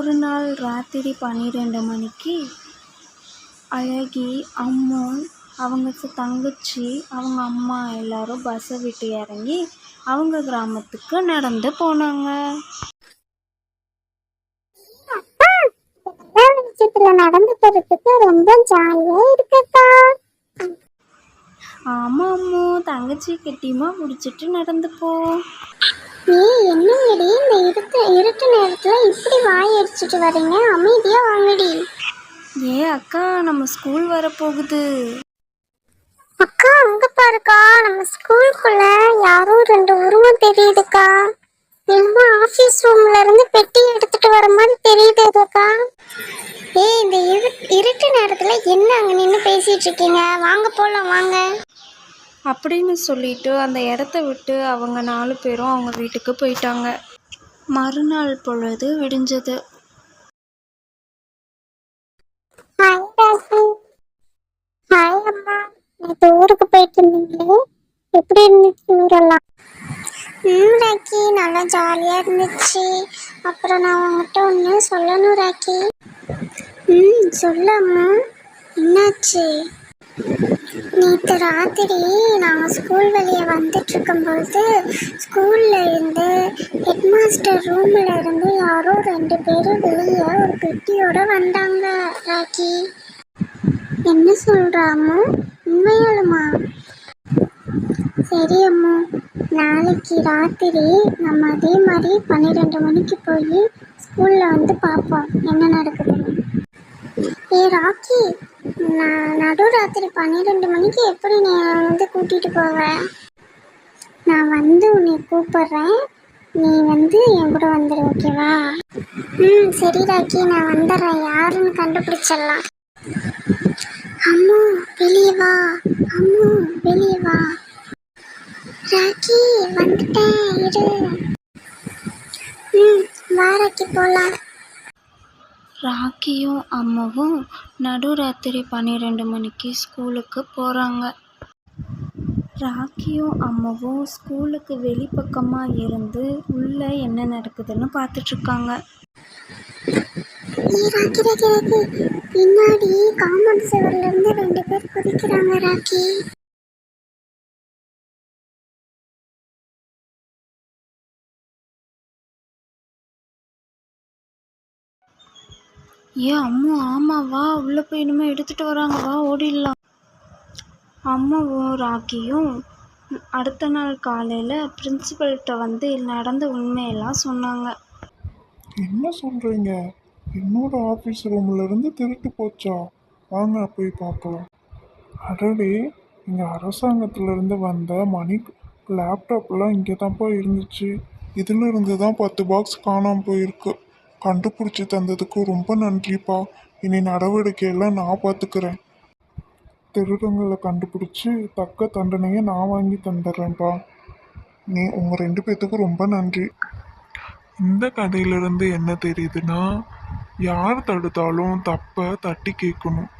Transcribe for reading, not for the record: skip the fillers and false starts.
ஒரு நாள் ராத்திரி 12 மணிக்கு அழகி, அம்மு, அவங்க தங்கச்சி, அவங்க அம்மா எல்லாரும் பஸ்ஸை விட்டு இறங்கி அவங்க கிராமத்துக்கு நடந்து போனாங்க. நடந்து போறதுக்கு ரொம்ப ஜாலியா இருக்குக்கா. ஆமா அம்மு, தங்கச்சி கெட்டியமா பிடிச்சிட்டு நடந்து போ. என்னங்கடி இந்த இருட்டு நேரத்துல இப்படி வாய் அடிச்சுட்டு வரீங்க? அமைதியா வாங்கடி. அக்கா, நம்ம ஸ்கூல் வரப்போகுது. அக்கா அங்க பாருக்கா, நம்ம ஸ்கூலுக்குள்ள யாரோ 2 உருவம் தெரியுதுக்கா. நம்ம ஆபீஸ் ரூம்ல இருந்து பெட்டி எடுத்துட்டு வர மாதிரி தெரியுதுக்கா. இந்த இருட்டு நேரத்துல என்ன அங்க நின்று பேசிட்டு இருக்கீங்க? வாங்க போலாம் வாங்க அப்படின்னு சொல்லிட்டு அந்த இடத்த விட்டு அவங்க 4 பேரும் அவங்க வீட்டுக்கு போயிட்டாங்க. மறுநாள் பொழுது விடிஞ்சது. ஹாய் அம்மா, நேற்று ஊருக்கு போயிட்டு இருந்தீங்களே, எப்படி இருந்துச்சு ஊரெல்லாம்? ராக்கி, நல்லா ஜாலியாக இருந்துச்சு. அப்புறம் நான் உங்ககிட்ட ஒன்று சொல்லணும் ராக்கி. சொல்லம்மா, என்னாச்சு? நேற்று ராத்திரி நாங்கள் ஸ்கூல் வெளியே வந்துட்டு இருக்கும்போது ஸ்கூல்ல இருந்து ஹெட்மாஸ்டர் ரூமில் இருந்து யாரோ 2 பேரும் வெளியே ஒரு பெட்டியோட வந்தாங்க ராக்கி. என்ன சொல்றாமோ? உண்மையாலுமா? சரி அம்மா, நாளைக்கு ராத்திரி நம்ம அதே மாதிரி 12 மணிக்கு போய் ஸ்கூல்ல வந்து பார்ப்போம் என்ன நடக்குதுன்னு. ராக்கி, நான் நடுராத்திரி 12 மணிக்கு எப்படி நீ வந்து கூட்டிட்டு போவேன்? நான் வந்து உன்னை கூப்பிடுறேன், நீ வந்து என் கூட வந்துடு, ஓகேவா? சரி ராக்கி, நான் வந்துடுறேன், யாருன்னு கண்டுபிடிச்சிடலாம். அம்மு வெளியே வா, அம்மு வெளியே வா. ராக்கி வந்துட்டேன், இரு. வா ராக்கி, போலாம். ராக்கியும் அம்மாவும் நடுராத்திரி 12 மணிக்கு ஸ்கூலுக்கு போகிறாங்க. ராக்கியும் அம்மாவும் ஸ்கூலுக்கு வெளிப்பக்கமாக இருந்து உள்ளே என்ன நடக்குதுன்னு பார்த்துட்ருக்காங்க. ராக்கி ராக்கி ராக்கி, பின்னாடி காம்பவுண்ட் சுவர்ல இருந்து 2 பேர் குதிக்கிறாங்க ராக்கி. அம்மு, ஆமா வா, உள்ளே போய் இனிமேல் எடுத்துகிட்டு வராங்க, வா ஓடிடலாம். அம்மாவும் ராக்கியும் அடுத்த நாள் காலையில் பிரின்சிபல்கிட்ட வந்து நடந்த உண்மையெல்லாம் சொன்னாங்க. என்ன சொல்கிறீங்க? என்னோட ஆஃபீஸ் ரூம்ல இருந்து திருட்டு போச்சா? வாங்க போய் பார்க்கலாம். அடடே, இங்கே அரசாங்கத்திலேருந்து வந்த மணி லேப்டாப்லாம் இங்கே தான்ப்பா இருந்துச்சு. இதில் இருந்து தான் 10 பாக்ஸ் காணாமல் போயிருக்கு. கண்டுபிடிச்சி தந்ததுக்கு ரொம்ப நன்றிப்பா. இனி நடவடிக்கையெல்லாம் நான் பார்த்துக்கிறேன். திருடங்களை கண்டுபிடிச்சி தக்க தண்டனையை நான் வாங்கி தந்துடுறேன்ப்பா. உங்கள் 2 பேர்த்துக்கும் ரொம்ப நன்றி. இந்த கதையிலிருந்து என்ன தெரியுதுன்னா, யார் தடுத்தாலும் தப்பை தட்டி கேட்கணும்.